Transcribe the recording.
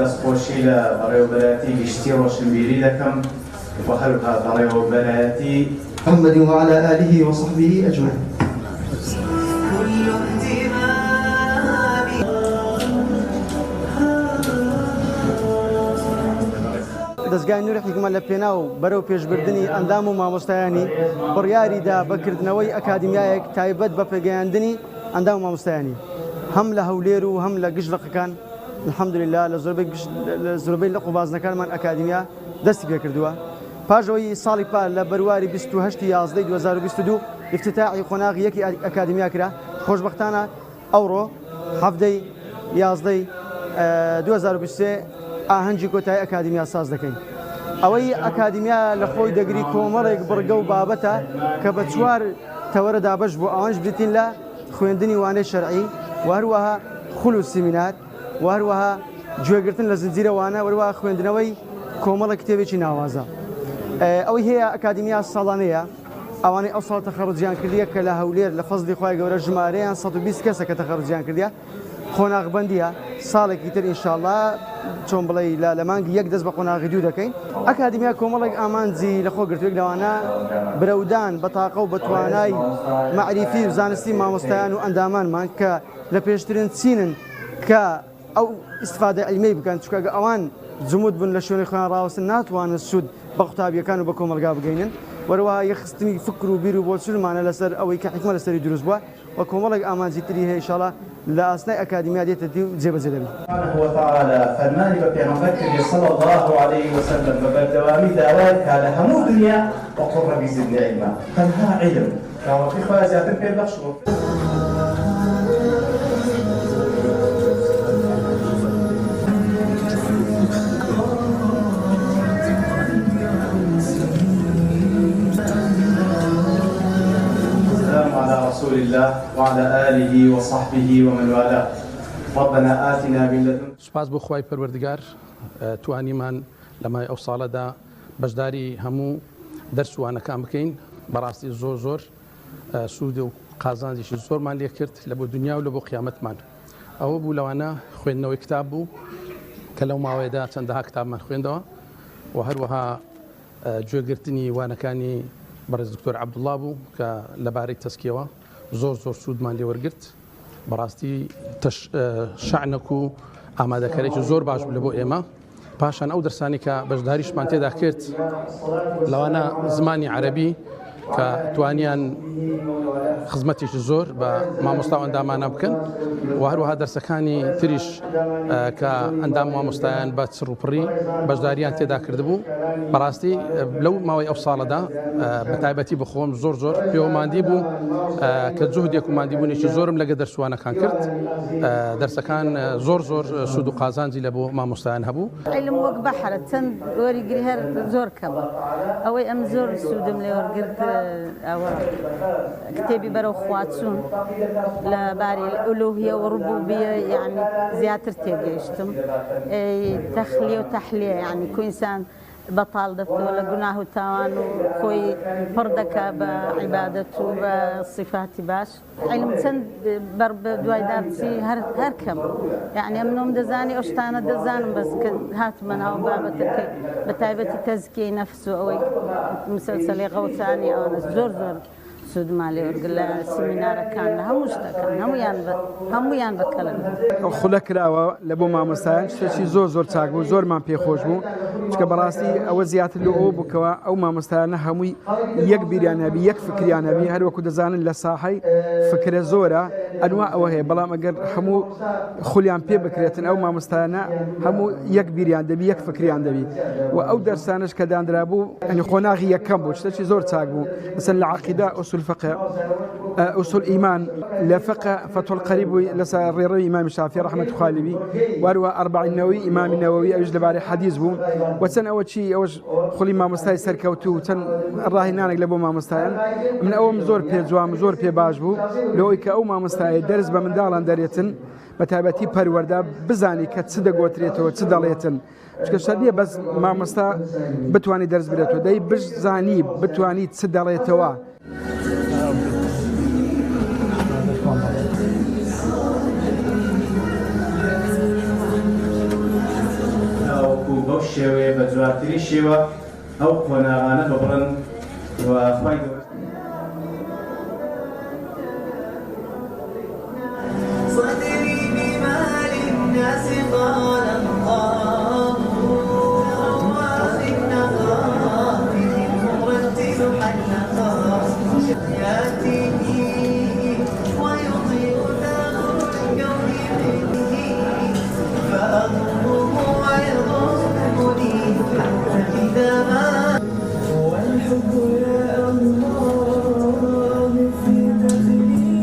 دەستخۆشی لە بەڕێوەبەرەتی گشتی ڕۆشنبیری دەکەم بە هەروها بەڕێوەبەرەتی محمد وعلى آله وصحبه أجمعين. دەستگای نوری حکمت لە پێناو بەرەو پێشبردننی ئەندام و مامۆستایانی بڕیاریدا بەکردنەوەی ئەکادمیایەک تایبەت بە پێگەیاندنی ئەندام و مامۆستایانی هەم لە هەولێر و هەم لە گشتڵقەکان الحەمدولله لە زۆربەی لە قوبازنەکانمان ئەکادمیا دەستی پێ کردووە. پاشەوەی ساڵی پار لە بەرواری 28/11/2022 افتتاحی قۆناغی یەکی ئەکادمیا کرا. خۆشبەختانە ئەوڕۆ 7/11/2023 ئاهەنگی کۆتایی ئەکادمیا ساز دەکەین. ئەوەی ئەکادمیا لە خۆی دەگری کۆمەڵێک بڕگە و بابەتە کە بە 4 تەوەرە دابەش بوو. ئەوانش بریتین لە خوێندنی وانەی شەرعی و هەروەها خول و سیمینار و هەروەها گوێگرتن لە زنجیرە وانە وەروەها خوێندنەوەی کۆمەڵە کتێبێکی ناوازە. ئەوەی هەیە ئەکادمیا ساڵانەیە ئەوانەی ئەو ساڵ تەخەڕوجیان کردیە کە لە هەولێر لە فەزلی خۆی گەورە ژمارەیان 120 کەسە کە تەخەڕوجیان کردیە. قۆناغبەندیە ساڵێکی تر ئینشاءالله چۆن بڵێ لە مانگی یەک دەست بە قۆناغی دوو دەکەین. ئەکادمیا کۆمەڵێک ئامانجی لە خۆ گرتوێک لەوانە برەودان بە تاقە و بە توانای مەعریفی و زانستی مامۆستایان و ئەندامانمان کە لە پێشترین چینن کە ئەو ئیستفادە عیلمی بکەن چکە ئەوان جمود بوون لە شوێنی خۆیان ڕاوەستن ناتوانن سوود بە قوتابیەکان و بە کۆمەلگا بگەینن. وەروەها یەخستنی فکر و بیر و بۆچونمانە لەسەر ئەوەی کە حکمە لەسەری دروست بووە و کۆمەڵێک ئامانجی تری هەیە ئینشاءالله لە ئاسنای ئەکادمیا دێتە دی و جێبەجێ دەبێت. سبحانه وتعالى فەرمانی بە پێغەمبەر کردی صلی الله عليه وسلم بە بەردەوامی داوای کا لە هەموو دنیا وقل ربی زدنی علما تەنها علم ڕاوەقی خۆیان زیاتر پێبەخشوە. رسول الله وعلى آله وصحبه ومن والاه. ربنا آتنا من لدنك. سپاس بۆ خوای پەروەردگار توانیمان لەمای ئەو ساڵەدا بەشداری هەموو دەرسوانەکان بکەین. بەڕاستی زۆر سوود و قازانجیشی زۆرمان لێ کرد لە بۆ دنیا و لە بۆ قیامەتمان. ئەوە بوو لەوانە خوێندنەوەی کتاب بوو کە لەو ماوەیەدا چەندەها کتابمان خوێندەوە و هەروەها گوێگرتنی وانەکانی بەڕێز دکتۆر عەبدوڵڵا بوو کە لەبارەی تەسکیەوە زۆر سوودمان لێ وەرگرت. بەڕاستی شەعنەک و ئامادەکاریی زۆر باش بوو لە بۆ ئێمە. پاشان ئەو دەرسانی کە بەشداریشمان تێدا کرد لەوانە زمانی عەرەبی کە توانیان خزمەتێکی زۆر بە مامۆستا و ئەندامانە بکەن و هەروەها دەرسەکانی تریش کە ئەندام مامۆستایان بە چڕوپڕی بەشداریان تێدا کردبوو. بەڕاستی لەو ماوەی ئەو ساڵەدا بە تایبەتی بخۆم زۆر پێوەماندی بوو کە جوهدێک و ماندیبوونێکی زۆرم لەگە دەرسوانەکان کرد. دەرسەکان زۆر سوود و قازانجی لە بۆ مامۆستایان هەبوو. علم وەک بەحرە چەند وەریگری هەر زۆر کەمە. ئەوەی ئەم زۆر سوودم لێ وەرگرت ئەوە کتێبی بەرەو خواچوون لە باری ئولوهیە و ڕبوبیە یعنی زیاتر تێگەیشتم. تەخلیە و تەحلیە یعنی کو ئینسان بەتاڵ دەبتەوە لە گوناه و تاوان و خۆی پڕ دەکا بە عیبادەت و بە صفاتی باش. علم چەند بەر بە دوای دابچی هەر کەم یعنی ئەمنۆم دەزانی ئەو شتانە دەزانم بەس کە هاتمە ناو بابەتەکەی بە تایبەتی تەزکیەی نەفس و ئەوەی مسەلسەلی غەوتانی ئەوانە زۆر سوودمان لێ وەرگرت لە سیمینارەکان لە هەموو شتەکان هەموویان بەکەڵن. خولە کراوە لە بۆ مامۆستایان شتێکی زۆر چاک بوو زۆرمان پێخۆش بوو چکە بەڕاستی ئەوە زیاتر لە ئەوە بووکەوە ئەو مامۆستایانە هەمووی یەک بیریانەبی یەک فکریانەبی هەروەکو دەزانن لە ساحەی فکرە زۆرە ئەنوا ئەوە هەیە بەڵام ئەگەر هەموو خولیان پێ بکرێتن ئەو مامۆستایانە هەموو یەک بیریان دەبی یەک فکریان دەبی و ئەو دەرسانش کە دانرا بوو ئەنی قۆناغی یەکەم بوو شتێکی زۆر چاک بوو مثلا لە عەقیدە ئوسول أصول فقه أصول إيمان لفقه فتح القريب لسا الريروي إمام الشافعي رحمة خالبي واروا 40 نووي إمام النووي أوج لباري حديث بو وتن أول شيء أوج خلي ما مستاي سركوتو تن الراهنانك لبو ما مستاي من أول زور بي جوام زور بي باش بو لو إك أو ما مستاي درس بمن دالان دريتن بتابتي پەروەردا بزانی کە چ دەگۆترێتەوە چ دەڵێتن چکە شەریە بەس مامۆستا بتوانانی دەرس برێتەوە دەی بزانی بتوانی چ دەڵێتەوە. بەو شێوەیە بە جوارترین شێوە ئەو قۆناغانە ببڕن و